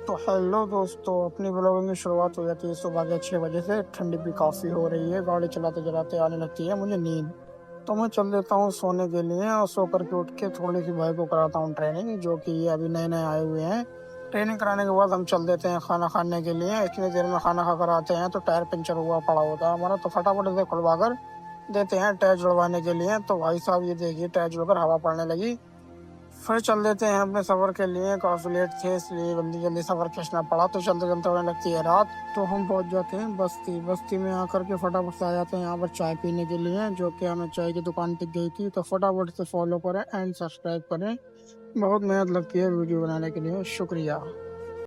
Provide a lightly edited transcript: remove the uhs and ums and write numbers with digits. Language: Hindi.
तो हेलो दोस्तों, अपनी ब्लॉगिंग की शुरुआत हो जाती है सुबह के 6 बजे से। ठंडी भी काफ़ी हो रही है, गाड़ी चलाते चलाते आने लगती है मुझे नींद। तो मैं चल देता हूँ सोने के लिए और सो करके उठ के थोड़ी सी भाई को कराता हूँ ट्रेनिंग, जो कि ये अभी नए नए आए हुए हैं। ट्रेनिंग कराने के बाद हम चल देते हैं खाना खाने के लिए। इतनी देर में खाना खा कर आते हैं तो टायर पंचर हुआ पड़ा होता है हमारा, तो फटाफट से खुलवा कर देते हैं टायर जुड़वाने के लिए। तो भाई साहब ये देखिए, टायर जुड़कर हवा पड़ने लगी। फिर चल देते हैं अपने सफर के लिए। काफी लेट थे इसलिए जल्दी जल्दी सफर खींचना पड़ा, तो चलते चलते होने लगती है रात। तो हम पहुंच जाते हैं बस्ती। बस्ती में आकर के फटाफट से आ जाते हैं यहाँ पर चाय पीने के लिए, जो कि हमें चाय की दुकान दिख गई थी। तो फटाफट से फॉलो करें एंड सब्सक्राइब करें। बहुत मेहनत लगती है वीडियो बनाने के लिए। शुक्रिया।